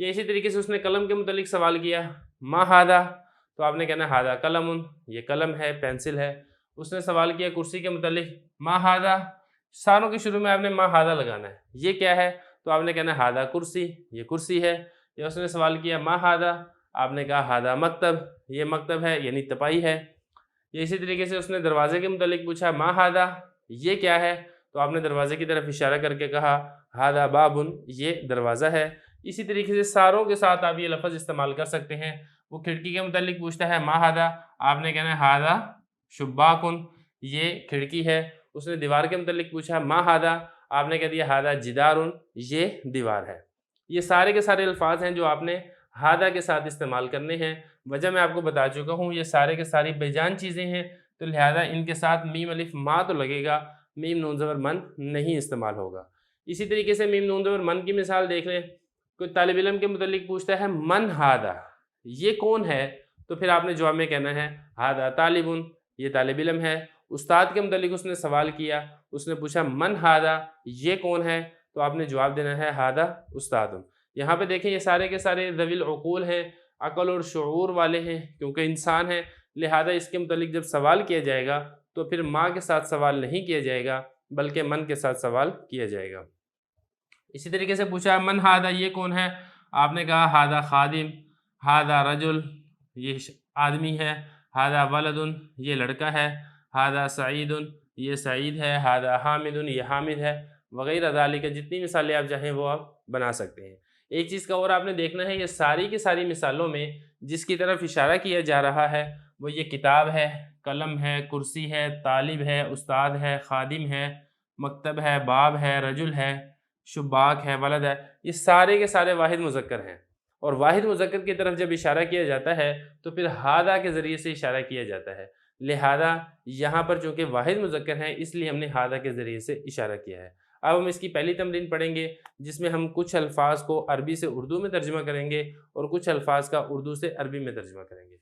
یہ اسی طریقے سے اس نے قلم کے متعلق سوال کیا، ما ہادا، تو آپ نے کہنا ہادا قلم، یہ قلم ہے، پینسل ہے۔ اس نے سوال کیا کرسی کے متعلق، ما ہادا، ساروں کے شروع میں آپ نے ما ہادا لگانا ہے، یہ کیا ہے؟ تو آپ نے کہنا ہادا کرسی، یہ کرسی ہے۔ یا اس نے سوال کیا ما ہادا، آپ نے کہا ہادا مکتب، یہ مکتب ہے یعنی تپائی ہے۔ یہ اسی طریقے سے اس نے دروازے کے متعلق پوچھا ما ہادا، یہ کیا ہے؟ تو آپ نے دروازے کی طرف اشارہ کر کے کہا ہادا بابن، یہ دروازہ ہے۔ اسی طریقے سے ساروں کے ساتھ آپ یہ لفظ استعمال کر سکتے ہیں۔ وہ کھڑکی کے متعلق پوچھتا ہے ما ہادا، آپ نے کہنا ہے ہادا شباکن، یہ کھڑکی ہے۔ اس نے دیوار کے متعلق پوچھا ما ہادا، آپ نے کہہ دیا ہادا جدارن، یہ دیوار ہے۔ یہ سارے کے سارے الفاظ ہیں جو آپ نے ہادا کے ساتھ استعمال کرنے ہیں۔ وجہ میں آپ کو بتا چکا ہوں، یہ سارے کے ساری بے جان چیزیں ہیں، تو لہذا ان کے ساتھ میم الف ما تو لگے گا، میم نون زبر من نہیں استعمال ہوگا۔ اسی طریقے سے میم نون زبر من کی مثال دیکھ لیں، کوئی طالب علم کے متعلق پوچھتا ہے من ہادا، یہ کون ہے؟ تو پھر آپ نے جواب میں کہنا ہے ہادا طالبن، یہ طالب علم ہے۔ استاد کے متعلق اس نے سوال کیا، اس نے پوچھا من ہادا، یہ کون ہے؟ تو آپ نے جواب دینا ہے ہادا استاد۔ یہاں پہ دیکھیں یہ سارے کے سارے ذوی العقول ہیں، عقل اور شعور والے ہیں، کیونکہ انسان ہے، لہذا اس کے متعلق جب سوال کیا جائے گا تو پھر ماں کے ساتھ سوال نہیں کیا جائے گا بلکہ من کے ساتھ سوال کیا جائے گا۔ اسی طریقے سے پوچھا من ہادا، یہ کون ہے؟ آپ نے کہا ہادا خادم، ہادا رجل، یہ آدمی ہے، ہادا ولدن، یہ لڑکا ہے، ہادا سعیدن، یہ سعید ہے، ہادا حامدن، یہ حامد ہے، وغیرہ ذالک، جتنی مثالیں آپ چاہیں وہ آپ بنا سکتے ہیں۔ ایک چیز کا اور آپ نے دیکھنا ہے، یہ ساری کی ساری مثالوں میں جس کی طرف اشارہ کیا جا رہا ہے وہ یہ کتاب ہے، قلم ہے، کرسی ہے، طالب ہے، استاد ہے، خادم ہے، مکتب ہے، باب ہے، رجل ہے، شباک ہے، ولد ہے، یہ سارے کے سارے واحد مذکر ہیں۔ اور واحد مذکر کی طرف جب اشارہ کیا جاتا ہے تو پھر ہادا کے ذریعے سے اشارہ کیا جاتا ہے، لہذا یہاں پر چونکہ واحد مذکر ہیں اس لیے ہم نے ہادا کے ذریعے سے اشارہ کیا ہے۔ اب ہم اس کی پہلی تمرین پڑھیں گے جس میں ہم کچھ الفاظ کو عربی سے اردو میں ترجمہ کریں گے اور کچھ الفاظ کا اردو سے عربی میں ترجمہ کریں گے۔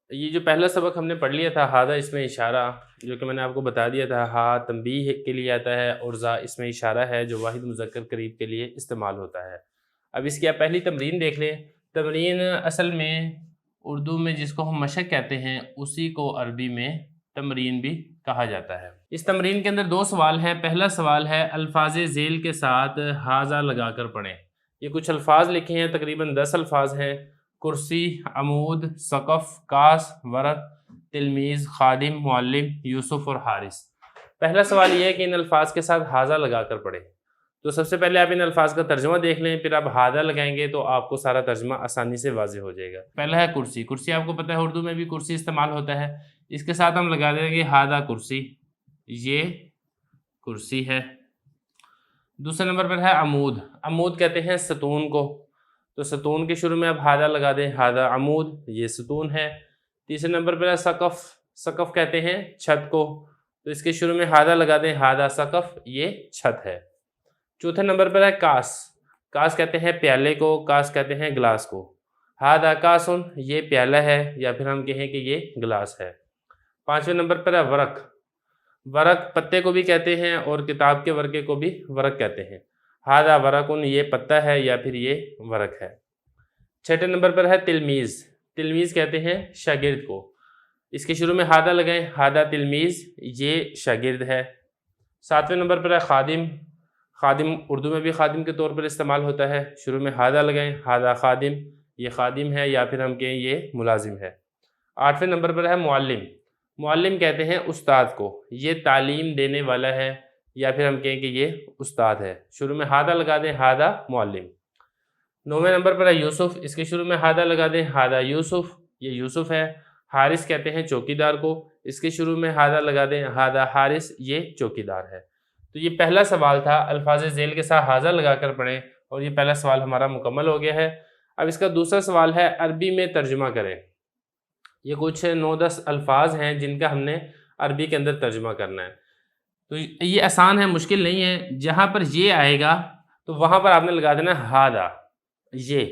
یہ جو پہلا سبق ہم نے پڑھ لیا تھا ہادا اس میں اشارہ، جو کہ میں نے آپ کو بتا دیا تھا، ہا تنبیہ کے لیے آتا ہے اور زا اس میں اشارہ ہے جو واحد مذکر قریب کے لیے استعمال ہوتا ہے۔ اب اس کی آپ پہلی تمرین دیکھ لیں۔ تمرین اصل میں اردو میں جس کو ہم مشق کہتے ہیں اسی کو عربی میں تمرین بھی کہا جاتا ہے۔ اس تمرین کے اندر دو سوال ہیں۔ پہلا سوال ہے الفاظ ذیل کے ساتھ ہاذا لگا کر پڑھیں۔ یہ کچھ الفاظ لکھے ہیں، تقریباً 10 الفاظ ہیں: کرسی، عمود، سقف، کاس، ورق، تلمیذ، خادم، معلم، یوسف اور حارث۔ پہلا سوال یہ ہے کہ ان الفاظ کے ساتھ ہاذا لگا کر پڑھیں۔ تو سب سے پہلے آپ ان الفاظ کا ترجمہ دیکھ لیں، پھر آپ ہاذا لگائیں گے تو آپ کو سارا ترجمہ آسانی سے واضح ہو جائے گا۔ پہلا ہے کرسی۔ کرسی آپ کو پتہ ہے اردو میں بھی کرسی استعمال ہوتا ہے، اس کے ساتھ ہم لگا دیں گے ہاذا کرسی، یہ کرسی ہے۔ دوسرے نمبر پر ہے عمود۔ عمود کہتے ہیں ستون کو، تو ستون کے شروع میں آپ ہاذا لگا دیں، ہاذا عمود، یہ ستون ہے۔ تیسرے نمبر پر ہے سقف۔ سقف کہتے ہیں چھت کو، تو اس کے شروع میں ہاذا لگا دیں، ہاذا سقف، یہ چھت ہے۔ چوتھے نمبر پر ہے کاس۔ کاس کہتے ہیں پیالے کو، کاس کہتے ہیں گلاس کو، ہاذا کاسن، یہ پیالہ ہے یا پھر ہم کہیں کہ یہ گلاس ہے۔ پانچویں نمبر پر ہے ورق۔ ورق پتے کو بھی کہتے ہیں اور کتاب کے ورقے کو بھی ورق کہتے ہیں، ہاذا ورقن، یہ پتہ ہے یا پھر یہ ورق ہے۔ چھٹے نمبر پر ہے تلمیذ۔ تلمیذ کہتے ہیں شاگرد کو، اس کے شروع میں ہاذا لگائیں، ہاذا تلمیذ، یہ شاگرد ہے۔ ساتویں نمبر پر ہے خادم۔ خادم اردو میں بھی خادم کے طور پر استعمال ہوتا ہے، شروع میں ہاذا لگائیں، ہاذا خادم، یہ خادم ہے یا پھر ہم کہیں یہ ملازم ہے۔ آٹھویں نمبر پر ہے معلم۔ معلم کہتے ہیں استاد کو، یہ تعلیم دینے والا ہے یا پھر ہم کہیں کہ یہ استاد ہے، شروع میں ہاذا لگا دیں، ہاذا معلم۔ نویں نمبر پر ہے یوسف۔ اس کے شروع میں ہاذا لگا دیں، ہاذا یوسف، یہ یوسف ہے۔ حارث کہتے ہیں چوکیدار کو، اس کے شروع میں ہاذا لگا دیں، ہاذا حارث، یہ چوکیدار ہے۔ تو یہ پہلا سوال تھا، الفاظ ذیل کے ساتھ ہاذا لگا کر پڑھیں، اور یہ پہلا سوال ہمارا مکمل ہو گیا ہے۔ اب اس کا دوسرا سوال ہے عربی میں ترجمہ کریں۔ یہ کچھ 9-10 الفاظ ہیں جن کا ہم نے عربی کے اندر ترجمہ کرنا ہے۔ تو یہ آسان ہے، مشکل نہیں ہے۔ جہاں پر یہ آئے گا تو وہاں پر آپ نے لگا دینا ہاذا، یہ،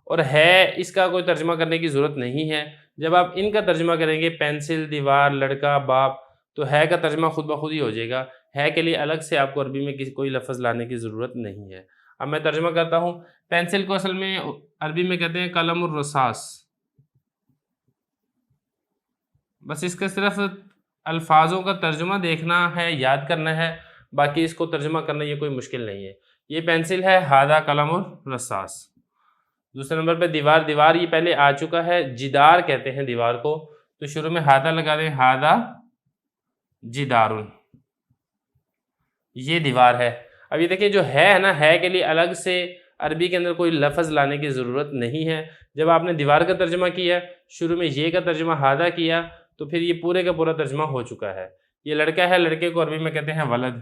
اور ہے اس کا کوئی ترجمہ کرنے کی ضرورت نہیں ہے۔ جب آپ ان کا ترجمہ کریں گے، پینسل، دیوار، لڑکا، باپ، تو ہے کا ترجمہ خود بخود ہی ہو جائے گا۔ ہے کے لیے الگ سے آپ کو عربی میں کوئی لفظ لانے کی ضرورت نہیں ہے۔ اب میں ترجمہ کرتا ہوں. پینسل کو اصل میں عربی میں کہتے ہیں قلم الرصاص. بس اس کا صرف الفاظوں کا ترجمہ دیکھنا ہے، یاد کرنا ہے، باقی اس کو ترجمہ کرنا یہ کوئی مشکل نہیں ہے. یہ پینسل ہے، ہادہ قلم الرصاص. دوسرے نمبر پہ دیوار. دیوار یہ پہلے آ چکا ہے، جدار کہتے ہیں دیوار کو، تو شروع میں ہادہ لگا دیں، ہادہ جدارن، یہ دیوار ہے. اب یہ دیکھیں جو ہے نا، ہے کے لیے الگ سے عربی کے اندر کوئی لفظ لانے کی ضرورت نہیں ہے. جب آپ نے دیوار کا ترجمہ کیا، شروع میں یہ کا ترجمہ ہادہ کیا، تو پھر یہ پورے کا پورا ترجمہ ہو چکا ہے. یہ لڑکا ہے، لڑکے کو عربی میں کہتے ہیں ولد،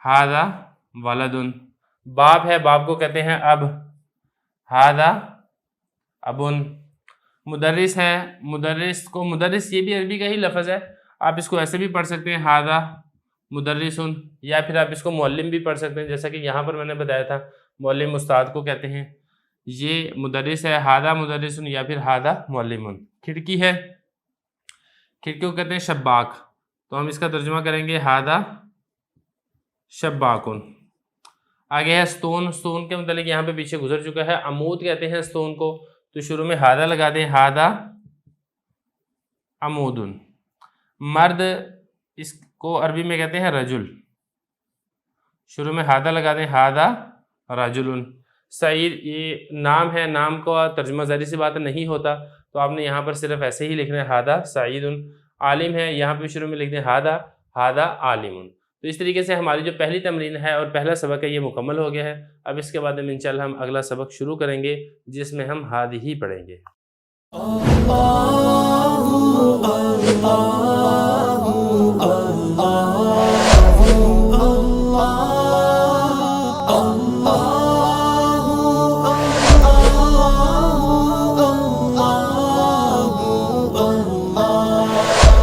ہادہ ولدن. باپ ہے، باپ کو کہتے ہیں اب، ہادہ ابن. مدرس ہے، مدرس کو، مدرس یہ بھی عربی کا ہی لفظ ہے، آپ اس کو ایسے بھی پڑھ سکتے ہیں ہادہ مدرسن، یا پھر آپ اس کو معلم بھی پڑھ سکتے ہیں، جیسا کہ یہاں پر میں نے بتایا تھا معلم استاد کو کہتے ہیں. یہ مدرس ہے، ہادہ مدرسن یا پھر ہادہ معلمن. کھڑکی ہے، کھڑکی کو کہتے ہیں شباک، تو ہم اس کا ترجمہ کریں گے ہادہ شباکن. آگے ہے ستون. ستون کے متعلق یہاں پہ پیچھے گزر چکا ہے. عمود کہتے ہیں ستون کو، تو شروع میں ہادہ لگا دیں، ہادہ عمودن. مرد، اس کو عربی میں کہتے ہیں رجل، شروع میں ہادہ لگا دیں، ہادہ رجلن. سعید یہ نام ہے، نام کا ترجمہ ظاہر سی بات نہیں ہوتا، تو آپ نے یہاں پر صرف ایسے ہی لکھنا ہے ہادہ سعیدن. عالم ہے، یہاں پہ شروع میں لکھ دیں ہادہ عالمن. تو اس طریقے سے ہماری جو پہلی تمرین ہے اور پہلا سبق ہے یہ مکمل ہو گیا ہے. اب اس کے بعد انشاءاللہ ہم اگلا سبق شروع کریں گے، جس میں ہم ہادی ہی پڑھیں گے.